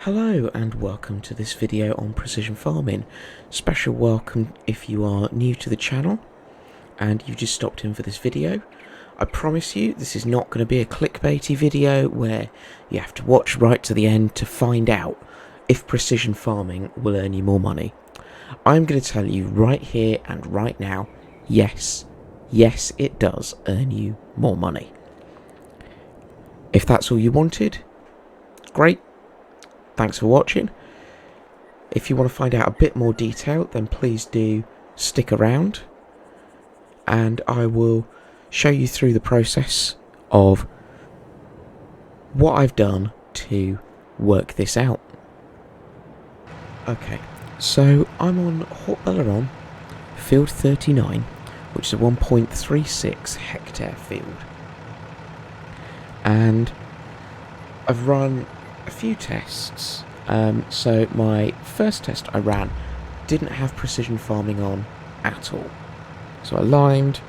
Hello and welcome to this video on precision farming. Special welcome if you are new to the channel and you just stopped in for this video. I promise you this is not going to be a clickbaity video where you have to watch right to the end to find out if precision farming will earn you more money. I'm going to tell you right here and right now, yes it does earn you more money. If that's all you wanted, great. Thanks for watching. If you want to find out a bit more detail, then please do stick around and I will show you through the process of what I've done to work this out. Okay, so I'm on Hort field 39, which is a 1.36 hectare field. And I've run a few tests. So my first test I ran didn't have precision farming on at all. So I limed,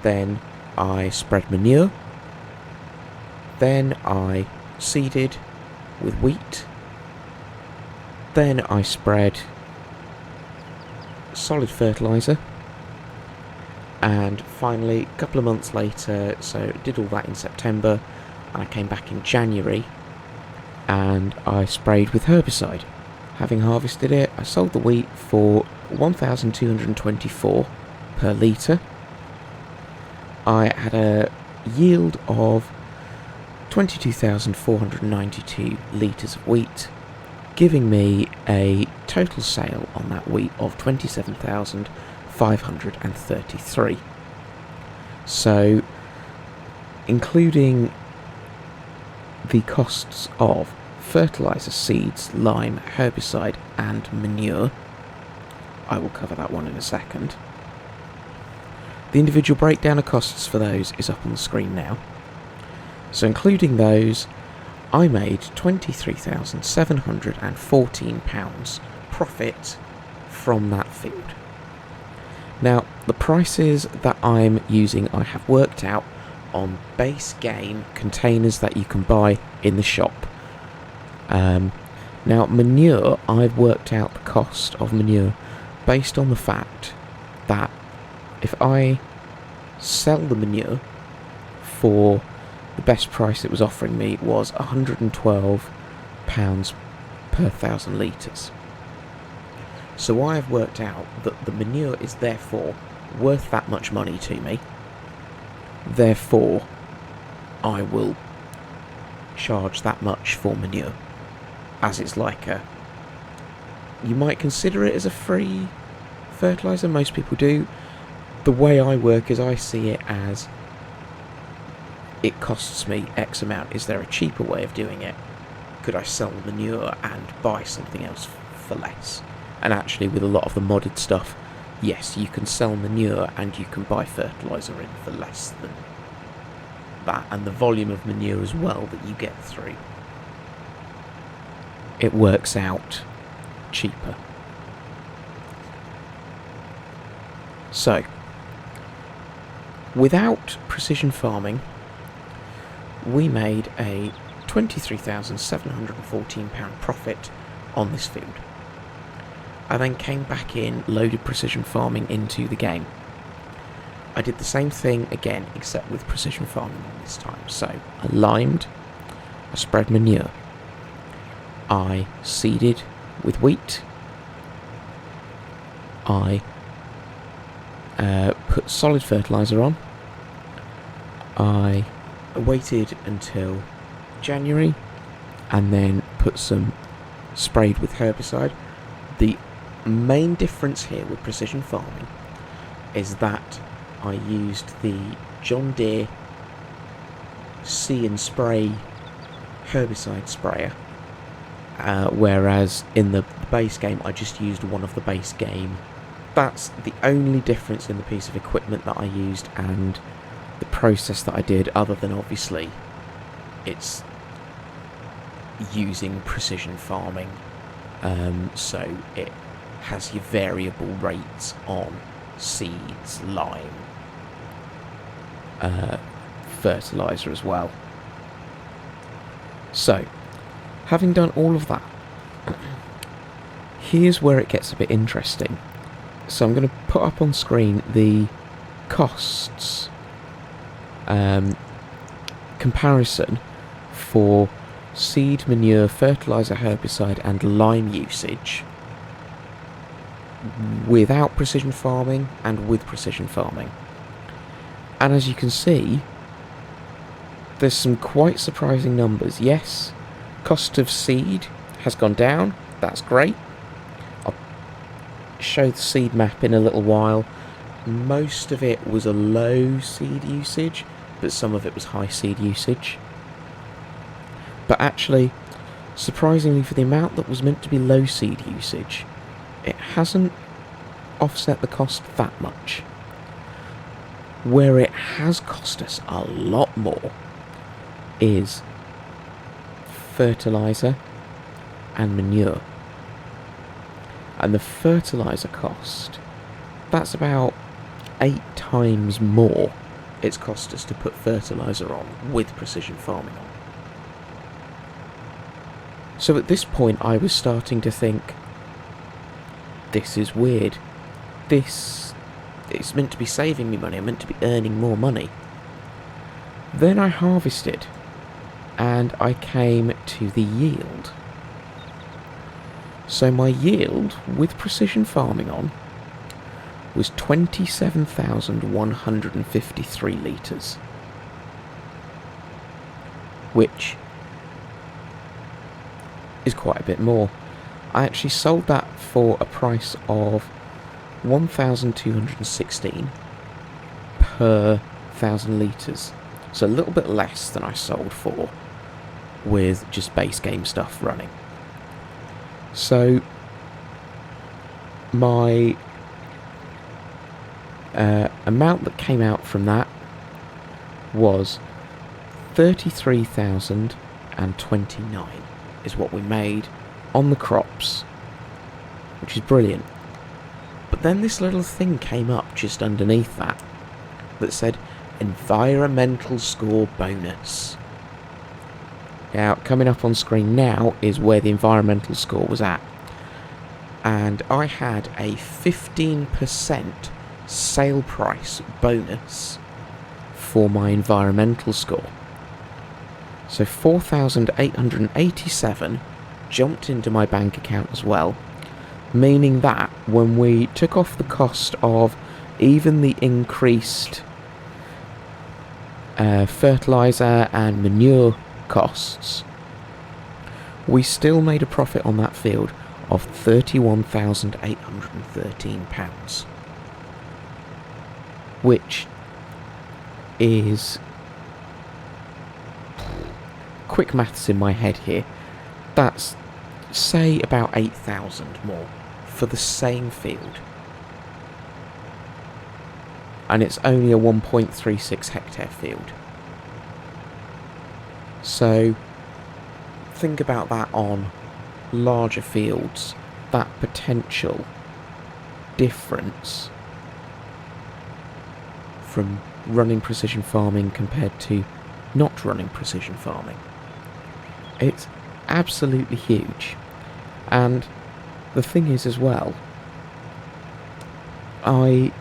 then I spread manure, then I seeded with wheat, then I spread solid fertiliser, and finally a couple of months later, so did all that in September, and I came back in January and I sprayed with herbicide. Having harvested it, I sold the wheat for 1,224 per litre. I had a yield of 22,492 litres of wheat, giving me a total sale on that wheat of 27,533. So, including the costs of fertiliser, seeds, lime, herbicide and manure, I will cover that one in a second. The individual breakdown of costs for those is up on the screen now. So including those, I made £23,714 profit from that field. Now, the prices that I'm using I have worked out on base game containers that you can buy in the shop. Now manure, I've worked out the cost of manure based on the fact that if I sell the manure for the best price it was offering me was £112 per 1,000 litres. So I have worked out that the manure is therefore worth that much money to me. Therefore, I will charge that much for manure, as it's like you might consider it as a free fertiliser, most people do. The way I work is I see it as it costs me X amount. Is there a cheaper way of doing it? Could I sell the manure and buy something else for less? And actually with a lot of the modded stuff, yes, you can sell manure and you can buy fertiliser in for less than that, and the volume of manure as well that you get through, it works out cheaper. So, without precision farming, we made a £23,714 profit on this field. I then came back in, loaded precision farming into the game. I did the same thing again, except with precision farming this time. So, I limed, I spread manure, I seeded with wheat, I put solid fertiliser on, I waited until January, and then put some sprayed with herbicide. The main difference here with precision farming is that I used the John Deere See and Spray herbicide sprayer, whereas in the base game I just used one of the base game. That's the only difference in the piece of equipment that I used and the process that I did, other than obviously it's using precision farming, so it has your variable rates on seeds, lime, fertiliser as well. So, having done all of that, here's where it gets a bit interesting. So I'm going to put up on screen the costs comparison for seed, manure, fertiliser, herbicide and lime usage without precision farming and with precision farming. And as you can see, there's some quite surprising numbers. Yes, cost of seed has gone down, that's great. I'll show the seed map in a little while. Most of it was a low seed usage, but some of it was high seed usage. But actually, surprisingly for the amount that was meant to be low seed usage, it hasn't offset the cost that much. Where it has cost us a lot more is fertiliser and manure. And the fertiliser cost, that's about 8 times more it's cost us to put fertiliser on with precision farming on. So at this point I was starting to think, this is weird. It's meant to be saving me money, I'm meant to be earning more money. Then I harvested, and I came to the yield. So my yield, with precision farming on, was 27,153 litres. Which is quite a bit more. I actually sold that for a price of 1,216 per 1,000 litres. So a little bit less than I sold for with just base game stuff running. So my amount that came out from that was 33,029 is what we made on the crops, which is brilliant. But then this little thing came up just underneath that said environmental score bonus. Now, coming up on screen now is where the environmental score was at. And I had a 15% sale price bonus for my environmental score. So 4,887 jumped into my bank account as well, meaning that when we took off the cost of even the increased fertiliser and manure costs, we still made a profit on that field of £31,813, which is, quick maths in my head here, that's say about 8,000 more for the same field, and it's only a 1.36 hectare field. So think about that on larger fields, that potential difference from running precision farming compared to not running precision farming. It's absolutely huge. And the thing is as well, I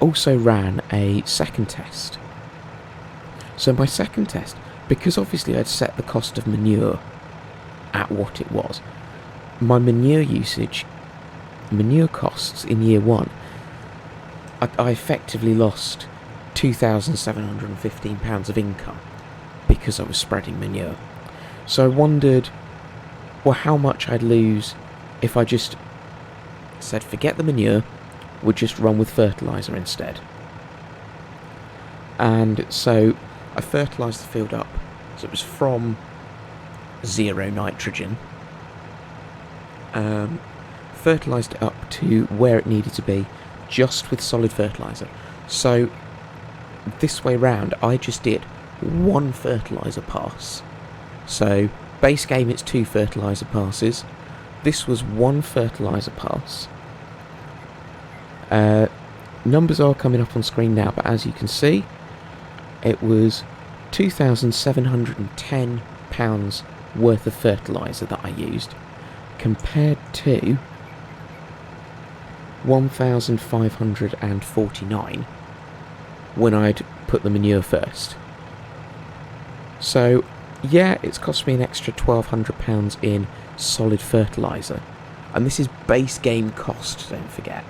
also ran a second test. So my second test, because obviously I'd set the cost of manure at what it was, my manure costs in year one, I effectively lost £2,715 of income because I was spreading manure. So I wondered, well, how much I'd lose if I just said forget the manure, would just run with fertiliser instead. And so I fertilised the field up, so it was from 0 nitrogen, fertilised it up to where it needed to be, just with solid fertiliser. So this way round, I just did one fertiliser pass. So base game it's 2 fertiliser passes. This was 1 fertiliser pass. Numbers are coming up on screen now, but as you can see, it was £2,710 worth of fertiliser that I used. compared to 1,549 when I'd put the manure first. So yeah, it's cost me an extra £1,200 in solid fertiliser, and this is base game cost, don't forget.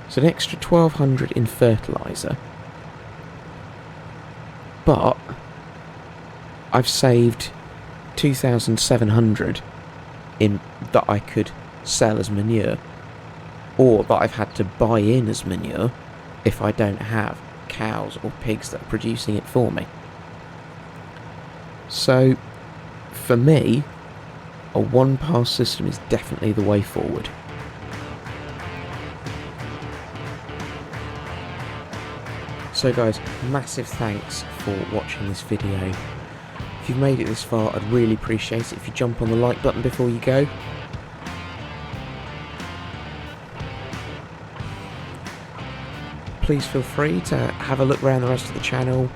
So an extra £1,200 in fertiliser, but I've saved 2,700 in that I could sell as manure, or that I've had to buy in as manure if I don't have cows or pigs that are producing it for me. So for me, a one-pass system is definitely the way forward. So guys, massive thanks for watching this video. If you've made it this far, I'd really appreciate it if you jump on the like button before you go. Please feel free to have a look around the rest of the channel.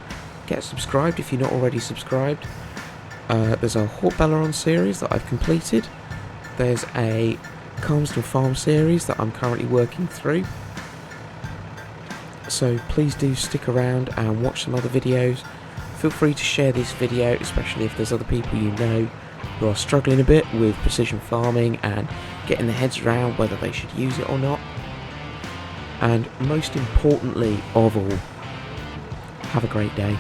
Get subscribed if you're not already subscribed. There's a Hawk Belleron series that I've completed. There's a Calmston Farm series that I'm currently working through. So please do stick around and watch some other videos. Feel free to share this video, especially if there's other people you know who are struggling a bit with precision farming and getting their heads around whether they should use it or not. And most importantly of all, have a great day.